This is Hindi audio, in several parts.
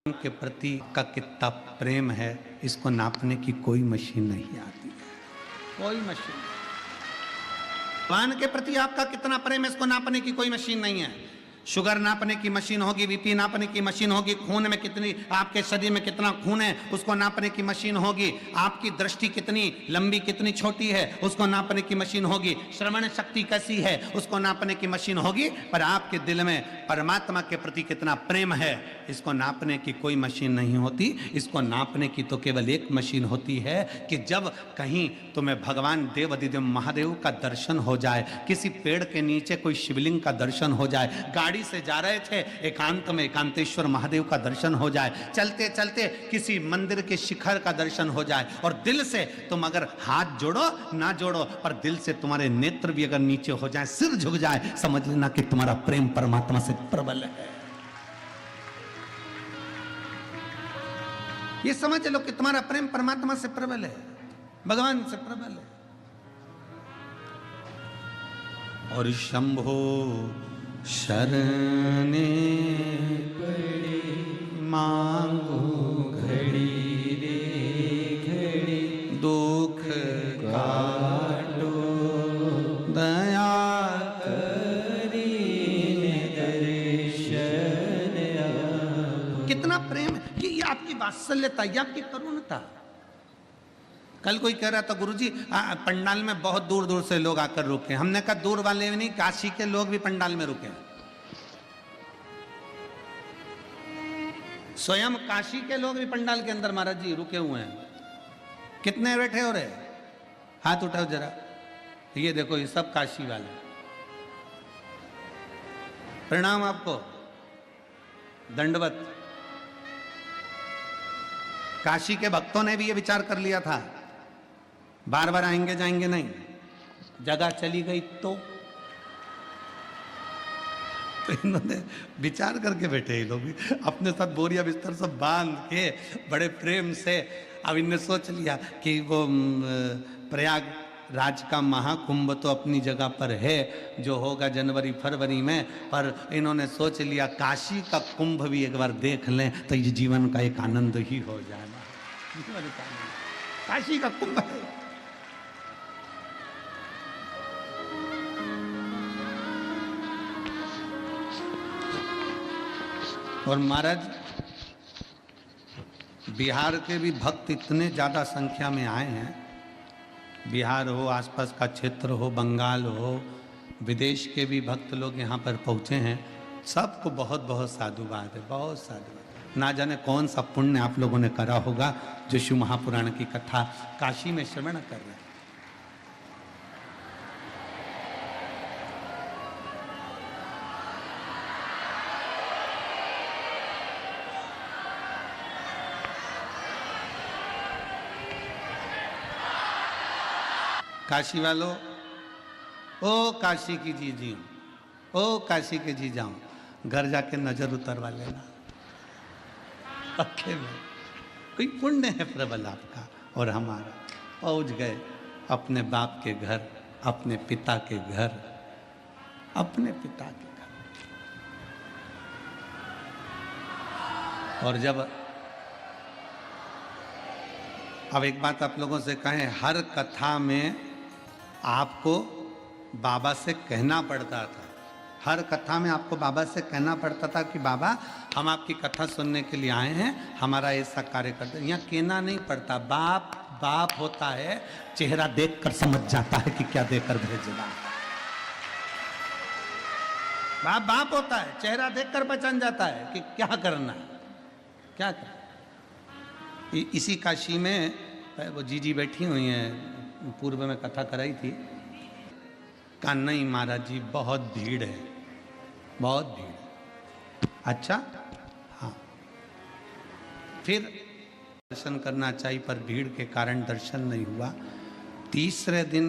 के प्रति का कितना प्रेम है इसको नापने की कोई मशीन नहीं आती है, कोई मशीन। भगवान के प्रति आपका कितना प्रेम है इसको नापने की कोई मशीन नहीं है। शुगर नापने की मशीन होगी, बीपी नापने की मशीन होगी, खून में कितनी, आपके शरीर में कितना खून है उसको नापने की मशीन होगी, आपकी दृष्टि कितनी लंबी कितनी छोटी है उसको नापने की मशीन होगी, श्रवण शक्ति कैसी है उसको नापने की मशीन होगी। पर आपके दिल में परमात्मा के प्रति कितना प्रेम है इसको नापने की कोई मशीन नहीं होती। इसको नापने की तो केवल एक मशीन होती है कि जब कहीं तुम्हें भगवान देवाधिदेव महादेव का दर्शन हो जाए, किसी पेड़ के नीचे कोई शिवलिंग का दर्शन हो जाए, गाड़ी से जा रहे थे एकांत में एकांतेश्वर महादेव का दर्शन हो जाए, चलते चलते किसी मंदिर के शिखर का दर्शन हो जाए, और दिल से तुम अगर हाथ जोड़ो ना जोड़ो पर दिल से तुम्हारे नेत्र भी अगर नीचे हो जाए, सिर झुक जाए, समझ लेना कि तुम्हारा प्रेम परमात्मा से प्रबल है। ये समझ लो कि तुम्हारा प्रेम परमात्मा से प्रबल है, भगवान से प्रबल है। और शंभो शरणे पड़े मांगो घड़ी रे घड़ी, दुख काटो दया करी दर्शन। कितना प्रेम है कि ये आपकी वात्सल्यता, ये आपकी करुणता। कल कोई कह रहा था गुरुजी पंडाल में बहुत दूर दूर से लोग आकर रुके। हमने कहा दूर वाले भी नहीं, काशी के लोग भी पंडाल में रुके। स्वयं काशी के लोग भी पंडाल के अंदर महाराज जी रुके हुए हैं। कितने बैठे हो रहे? हाथ उठाओ जरा। ये देखो ये सब काशी वाले। प्रणाम आपको, दंडवत। काशी के भक्तों ने भी ये विचार कर लिया था बार बार आएंगे जाएंगे नहीं, जगह चली गई तो इन्होंने विचार करके बैठे। ये लोग भी अपने साथ बोरिया बिस्तर सब बांध के बड़े प्रेम से अब इनने सोच लिया कि वो प्रयागराज का महाकुंभ तो अपनी जगह पर है जो होगा जनवरी फरवरी में, पर इन्होंने सोच लिया काशी का कुंभ भी एक बार देख लें तो ये जीवन का एक आनंद ही हो जाएगा। काशी का कुंभ है। और महाराज बिहार के भी भक्त इतने ज़्यादा संख्या में आए हैं, बिहार हो, आसपास का क्षेत्र हो, बंगाल हो, विदेश के भी भक्त लोग यहाँ पर पहुँचे हैं। सबको बहुत बहुत साधुवाद है, बहुत साधुवाद। ना जाने कौन सा पुण्य आप लोगों ने करा होगा जो शिव महापुराण की कथा काशी में श्रवण कर रहे हैं। काशी वालों, ओ काशी की जी जी, ओ काशी के जी जाऊं, घर जाके नजर उतरवा लेना पक्के में। कोई पुण्य है प्रबल आपका और हमारा। पहुंच गए अपने बाप के घर, अपने पिता के घर, अपने पिता के घर। और जब अब एक बात आप लोगों से कहें, हर कथा में आपको बाबा से कहना पड़ता था, हर कथा में आपको बाबा से कहना पड़ता था कि बाबा हम आपकी कथा सुनने के लिए आए हैं, हमारा ऐसा कार्य करते हैं। यहाँ कहना नहीं पड़ता, बाप बाप होता है, चेहरा देखकर समझ जाता है कि क्या देकर भेजना। बाप बाप होता है, चेहरा देखकर पहचान जाता है कि क्या करना है, क्या करना। इसी काशी में वो जीजी बैठी हुई हैं, पूर्व में कथा कराई थी। कहा नहीं महाराज जी बहुत भीड़ है, बहुत भीड़। अच्छा हाँ, फिर दर्शन करना चाहिए पर भीड़ के कारण दर्शन नहीं हुआ। तीसरे दिन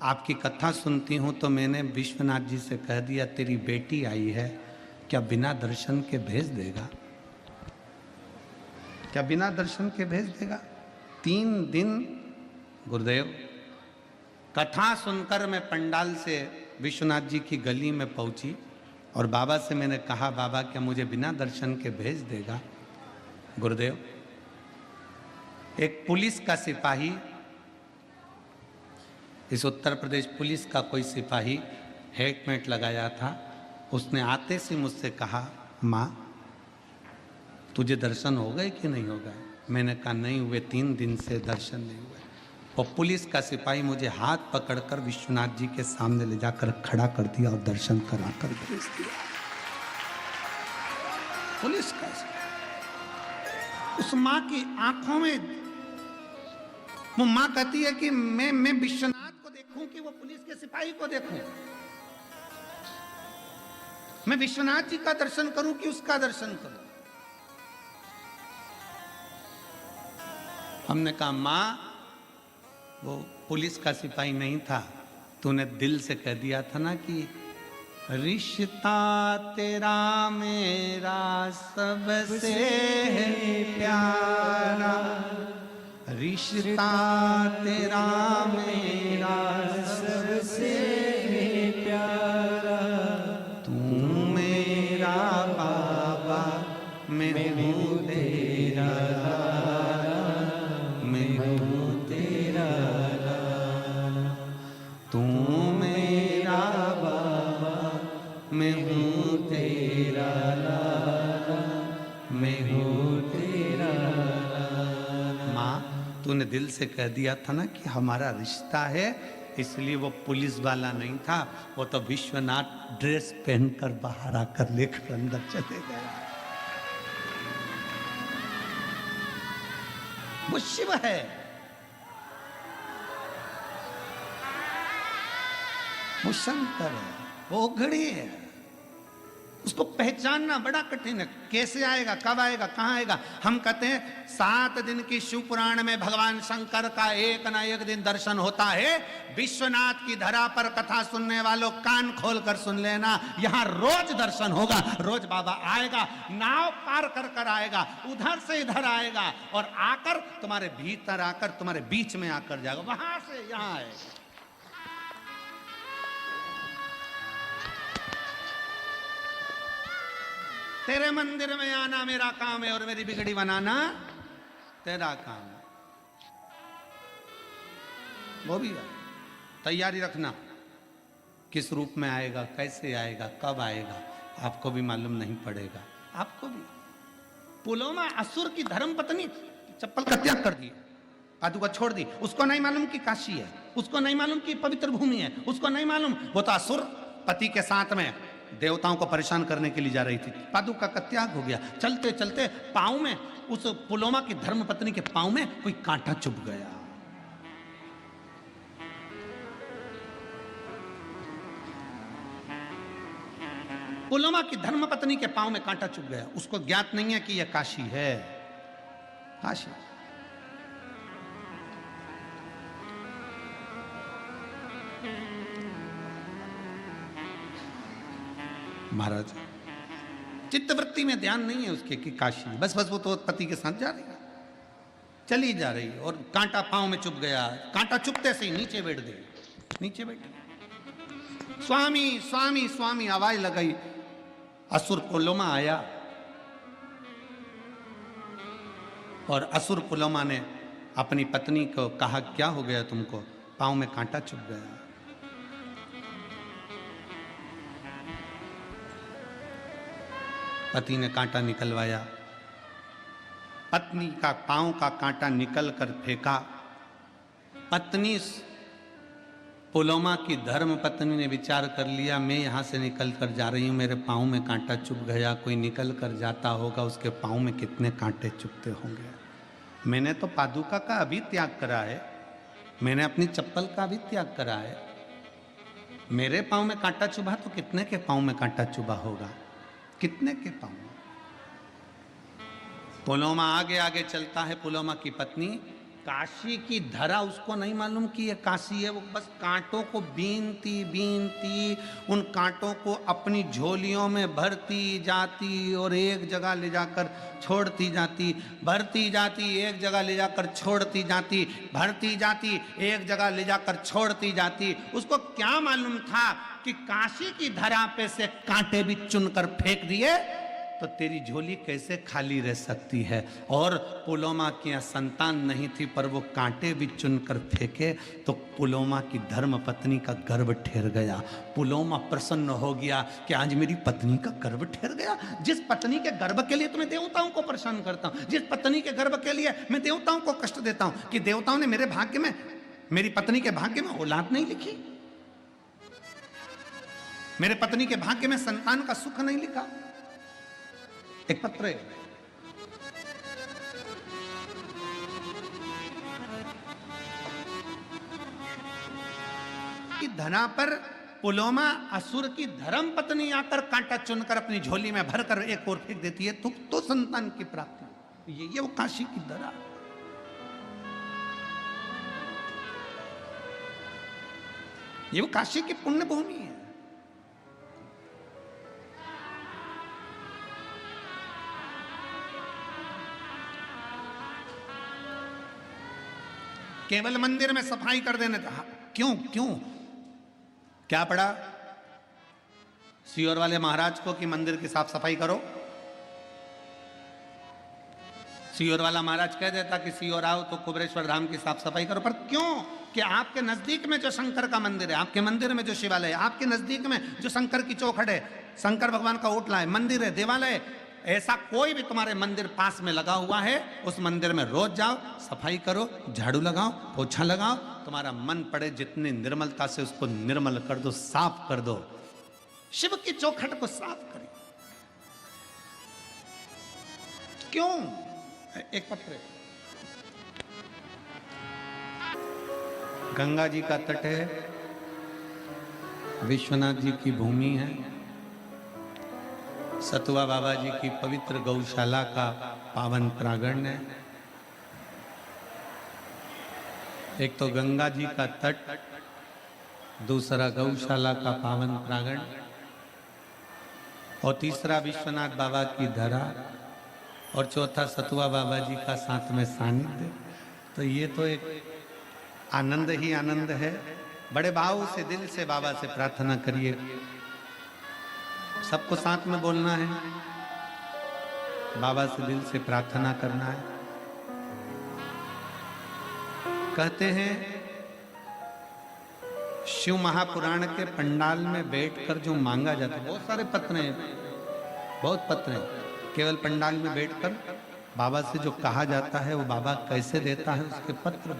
आपकी कथा सुनती हूँ तो मैंने विश्वनाथ जी से कह दिया तेरी बेटी आई है, क्या बिना दर्शन के भेज देगा? क्या बिना दर्शन के भेज देगा? 3 दिन गुरुदेव कथा सुनकर मैं पंडाल से विश्वनाथ जी की गली में पहुंची और बाबा से मैंने कहा बाबा क्या मुझे बिना दर्शन के भेज देगा? गुरुदेव, एक पुलिस का सिपाही, इस उत्तर प्रदेश पुलिस का कोई सिपाही हेलमेट लगाया था, उसने आते से मुझसे कहा, माँ तुझे दर्शन हो गए कि नहीं हो गए? मैंने कहा नहीं हुए, 3 दिन से दर्शन नहीं हुए। और पुलिस का सिपाही मुझे हाथ पकड़कर विश्वनाथ जी के सामने ले जाकर खड़ा कर दिया और दर्शन कराकर भेज दिया। पुलिस का उस माँ की आंखों में, वो माँ कहती है कि मैं विश्वनाथ को देखूं कि वो पुलिस के सिपाही को देखूं, मैं विश्वनाथ जी का दर्शन करूं कि उसका दर्शन करूं। हमने कहा माँ वो पुलिस का सिपाही नहीं था, तूने दिल से कह दिया था ना कि रिश्ता तेरा मेरा सबसे है प्यारा, रिश्ता तेरा मेरा सबसे है प्यारा, तू मेरा बाबा मैं हूँ तेरा लाला, मैं हूँ तेरा लाला, तू मेरा बाबा मैं हूँ तेरा लाला, मैं हूँ तेरा लाला। माँ तूने दिल से कह दिया था ना कि हमारा रिश्ता है, इसलिए वो पुलिस वाला नहीं था, वो तो विश्वनाथ ड्रेस पहनकर बाहर आकर लेकर अंदर चले गया। वो शिव है, वो शंकर है, वो घड़ी है, उसको पहचानना बड़ा कठिन है। कैसे आएगा, कब आएगा, कहां आएगा? हम कहते हैं 7 दिन की शिव पुराण में भगवान शंकर का एक ना एक दिन दर्शन होता है। विश्वनाथ की धरा पर कथा सुनने वालों कान खोल कर सुन लेना, यहां रोज दर्शन होगा, रोज बाबा आएगा, नाव पार कर कर आएगा, उधर से इधर आएगा और आकर तुम्हारे भीतर आकर तुम्हारे बीच में आकर जाएगा, वहां से यहां आएगा। तेरे मंदिर में आना मेरा काम है और मेरी बिगड़ी बनाना तेरा काम है। वो भी तैयारी रखना, किस रूप में आएगा, कैसे आएगा, कब आएगा, आपको भी मालूम नहीं पड़ेगा। आपको भी पुलोमा असुर की धर्म पत्नी चप्पल का त्याग कर दी, पादुका छोड़ दी, उसको नहीं मालूम कि काशी है, उसको नहीं मालूम कि पवित्र भूमि है, उसको नहीं मालूम वो तो असुर पति के साथ में देवताओं को परेशान करने के लिए जा रही थी। पादुका का त्याग हो गया। चलते चलते पांव में, उस पुलोमा की धर्मपत्नी के पांव में कोई कांटा चुभ गया। पुलोमा की धर्मपत्नी के पांव में कांटा चुभ गया। उसको ज्ञात नहीं है कि यह काशी है। काशी महाराज चित्तवृत्ति में ध्यान नहीं है उसके कि काशी, बस वो तो पति के साथ जा रही है, चली जा रही है और कांटा पांव में चुभ गया। कांटा चुभते से ही नीचे बैठ गई, नीचे बैठ। स्वामी स्वामी स्वामी आवाज लगाई। असुर पुलोमा आया और असुर पुलोमा ने अपनी पत्नी को कहा, क्या हो गया तुमको? पांव में कांटा चुभ गया। पति ने कांटा निकलवाया, पत्नी का पांव का कांटा निकल कर फेंका। पत्नी पुलोमा की धर्म पत्नी ने विचार कर लिया, मैं यहाँ से निकल कर जा रही हूँ, मेरे पांव में कांटा चुभ गया, कोई निकल कर जाता होगा, उसके पांव में कितने कांटे चुभते होंगे। मैंने तो पादुका का अभी त्याग करा है, मैंने अपनी चप्पल का भी त्याग करा है, मेरे पांव में कांटा चुभा तो कितने के पांव में कांटा चुभा होगा, कितने के पांव। पुलोमा आगे आगे चलता है। पुलोमा की पत्नी, काशी की धरा उसको नहीं मालूम कि ये काशी है। वो बस कांटों को बीनती बीनती उन कांटों को अपनी झोलियों में भरती जाती और एक जगह ले जाकर छोड़ती जाती, भरती जाती, एक जगह ले जाकर छोड़ती जाती, भरती जाती, एक जगह ले जाकर छोड़ती जाती। उसको क्या मालूम था कि काशी की धरा पे से कांटे भी चुनकर फेंक दिए तो तेरी झोली कैसे खाली रह सकती है। और पुलोमा की यहाँ संतान नहीं थी, पर वो कांटे भी चुनकर फेंके तो पुलोमा की धर्म पत्नी का गर्भ ठहर गया। पुलोमा प्रसन्न हो गया कि आज मेरी पत्नी का गर्भ ठहर गया। जिस पत्नी के गर्भ के लिए तुम्हें देवताओं को परेशान करता हूं, जिस पत्नी के गर्भ के लिए मैं देवताओं को कष्ट देता हूं, कि देवताओं ने मेरे भाग्य में, मेरी पत्नी के भाग्य में औलाद नहीं लिखी, मेरे पत्नी के भाग्य में संतान का सुख नहीं लिखा। एक पत्र है, कि धना पर पुलोमा असुर की धर्म पत्नी आकर कांटा चुनकर अपनी झोली में भरकर एक और फेंक देती है, तो संतान की प्राप्ति। ये वो काशी की धरा, ये वो काशी की पुण्य भूमि है। केवल मंदिर में सफाई कर देने था। क्यों क्यों क्या पड़ा सीहोर वाले महाराज को कि मंदिर की साफ सफाई करो? सीहोर वाला महाराज कह देता कि सीहोर आओ तो कुबरेश्वर धाम की साफ सफाई करो। पर क्यों? कि आपके नजदीक में जो शंकर का मंदिर है, आपके मंदिर में जो शिवालय है, आपके नजदीक में जो शंकर की चौखट है, शंकर भगवान का ओटला है, मंदिर है, देवालय, ऐसा कोई भी तुम्हारे मंदिर पास में लगा हुआ है, उस मंदिर में रोज जाओ, सफाई करो, झाड़ू लगाओ, पोछा लगाओ, तुम्हारा मन पड़े जितनी निर्मलता से उसको निर्मल कर दो, साफ कर दो। शिव की चौखट को साफ करें। क्यों? एक पत्र है, गंगा जी का तट है, विश्वनाथ जी की भूमि है, सतुआ बाबा जी की पवित्र गौशाला का पावन प्रांगण है। एक तो गंगा जी का तट, दूसरा गौशाला का पावन प्रांगण, और तीसरा विश्वनाथ बाबा की धरा, और चौथा सतुआ बाबा जी का साथ में सानिध्य। तो ये तो एक आनंद ही आनंद है। बड़े भाव से दिल से बाबा से प्रार्थना करिए, सबको साथ में बोलना है, बाबा से दिल से प्रार्थना करना है। कहते हैं शिव महापुराण के पंडाल में बैठकर जो मांगा जाता है, बहुत सारे पत्र हैं, बहुत पत्र हैं, केवल पंडाल में बैठकर बाबा से जो कहा जाता है वो बाबा कैसे देता है, उसके पत्र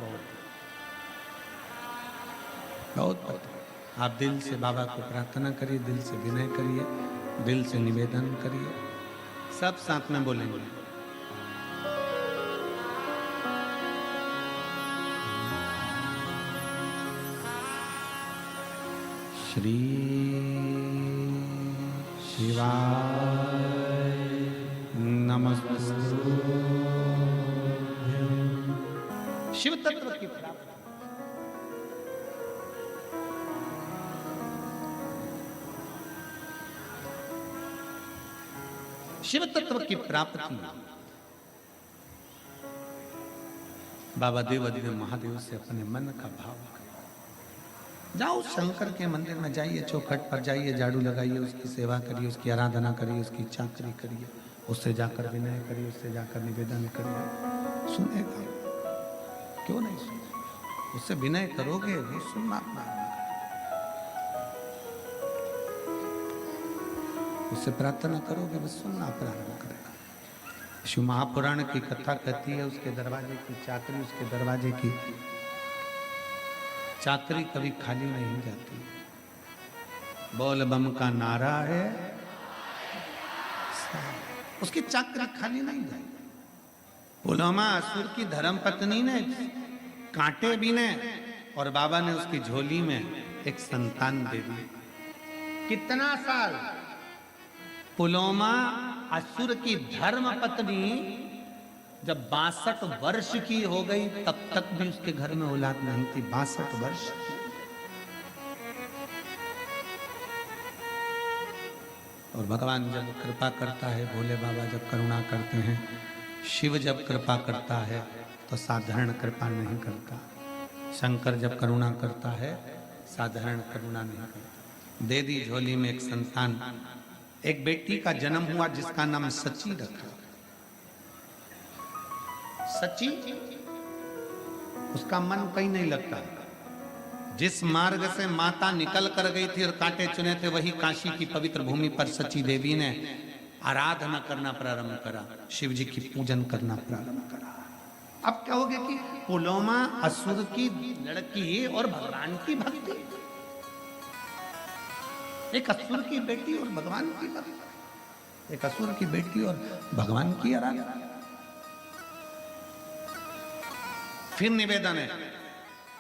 बहुत पत्र। आप दिल से बाबा को प्रार्थना करिए, दिल से विनय करिए, दिल से निवेदन करिए, सब साथ में बोलेंगे। श्री शिवाय नमस्तुभ्यं। शिव तत्व की प्राप्ति, शिव तत्व की प्राप्ति बाबा देवाधिदेव महादेव से अपने मन का भाव करें। जाओ शंकर के मंदिर में जाइए, चौखट पर जाइए, झाड़ू लगाइए, उसकी सेवा करिए, उसकी आराधना करिए, उसकी चाकरी करिए, उससे जाकर विनय करिए, उससे जाकर निवेदन करिए। सुनेगा क्यों नहीं सुने? उससे विनय करोगे वो सुनना प्रारंभ करेगा, उससे प्रार्थना करोगे वो सुनना प्रारंभ करेगा। शिव महापुराण की कथा कहती है, उसके दरवाजे की चाकरी, उसके दरवाजे की चाकरी कभी खाली नहीं जाती। बोल बम का नारा है, उसकी चाकरी खाली नहीं जाती। पुलोमा असुर की धर्म पत्नी ने कांटे बीने और बाबा ने उसकी झोली में एक संतान दे दी। कितना साल? पुलोमा असुर की धर्म पत्नी जब 62 वर्ष की हो गई तब तक भी उसके घर में औलाद नहीं थी। 62 वर्ष। और भगवान जब कृपा करता है, भोले बाबा जब करुणा करते हैं, शिव जब कृपा करता है तो साधारण कृपा नहीं करता। शंकर जब करुणा करता है साधारण करुणा नहीं करता। दे दी झोली में एक संतान, एक बेटी का जन्म हुआ जिसका नाम सची रखा। सची, उसका मन कहीं नहीं लगता। जिस मार्ग से माता निकल कर गई थी और कांटे चुने थे, वही काशी की पवित्र भूमि पर सची देवी ने आराधना करना प्रारंभ करा, शिव जी की पूजन करना प्रारंभ करा। अब क्या हो गया कि पुलोमा असुर की लड़की और भगवान की भक्ति, एक असुर की बेटी और भगवान की भक्ति, एक असुर की बेटी और भगवान की आराधना। फिर निवेदन है,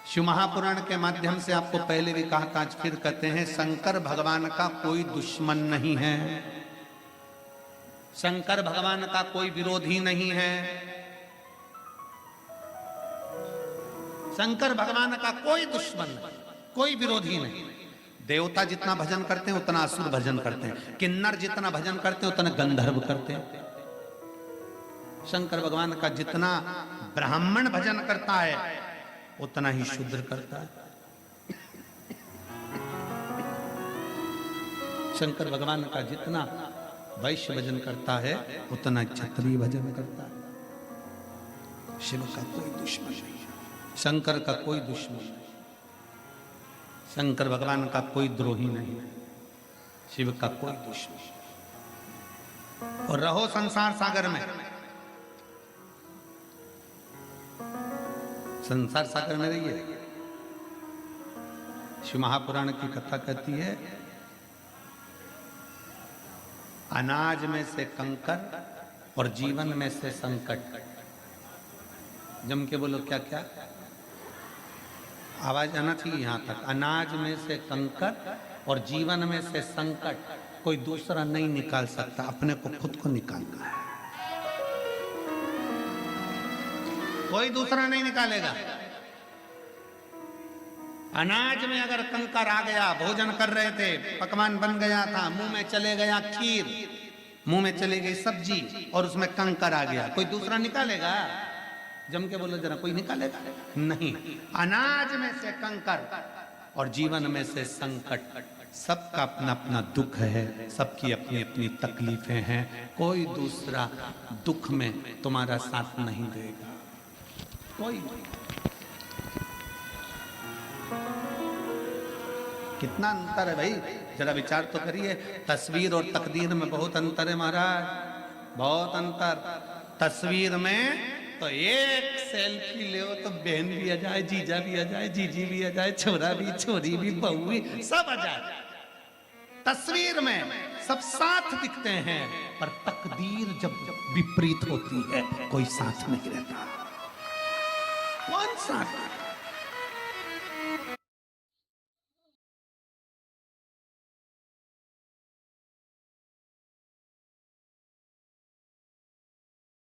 शिव महापुराण के माध्यम से आपको पहले भी कहा था, आज फिर कहते हैं, शंकर भगवान का कोई दुश्मन नहीं है, शंकर भगवान का कोई विरोधी नहीं है, शंकर भगवान का कोई दुश्मन नहीं, कोई विरोधी नहीं। देवता जितना भजन करते हैं उतना असुर भजन करते हैं, किन्नर जितना भजन करते हैं उतना गंधर्व करते हैं। शंकर भगवान का जितना ब्राह्मण भजन करता है उतना ही शूद्र करता है। शंकर भगवान का जितना वैश्य भजन करता है उतना क्षत्रिय भजन करता है। शिव का कोई दुश्मन नहीं है, शंकर का कोई दुश्मन नहीं, शंकर भगवान का कोई द्रोही नहीं है, शिव का कोई दुश्मन। और रहो संसार सागर में, संसार सागर में रहिए। शिव महापुराण की कथा कहती है, अनाज में से कंकर और जीवन में से संकट। जम के बोलो क्या क्या, आवाज आना चाहिए यहां तक। अनाज में से कंकर और जीवन में से संकट कोई दूसरा नहीं निकाल सकता, अपने को खुद को निकालना है, कोई दूसरा नहीं निकालेगा। अनाज में अगर कंकर आ गया, भोजन कर रहे थे, पकवान बन गया था, मुंह में चले गया खीर, मुंह में चली गई सब्जी और उसमें कंकर आ गया, कोई दूसरा निकालेगा? जम के बोलो जरा, कोई निकालेगा नहीं। अनाज में से कंकर और जीवन में से संकट, सबका अपना अपना दुख है, सबकी अपनी अपनी तकलीफें हैं, कोई दूसरा दुख में तुम्हारा साथ नहीं देगा, कोई। कितना अंतर है भाई, जरा विचार तो करिए। तस्वीर और तकदीर में बहुत अंतर है महाराज, बहुत अंतर। तस्वीर में तो एक सेल्फी ले तो बहन भी आ जाए, जीजा भी आ जाए, जीजी भी आ जाए, छोरा भी, छोरी भी, बहू भी, सब आ जाए। तस्वीर में सब साथ दिखते हैं, पर तकदीर जब विपरीत होती है कोई साथ नहीं रहता। कौन साथ?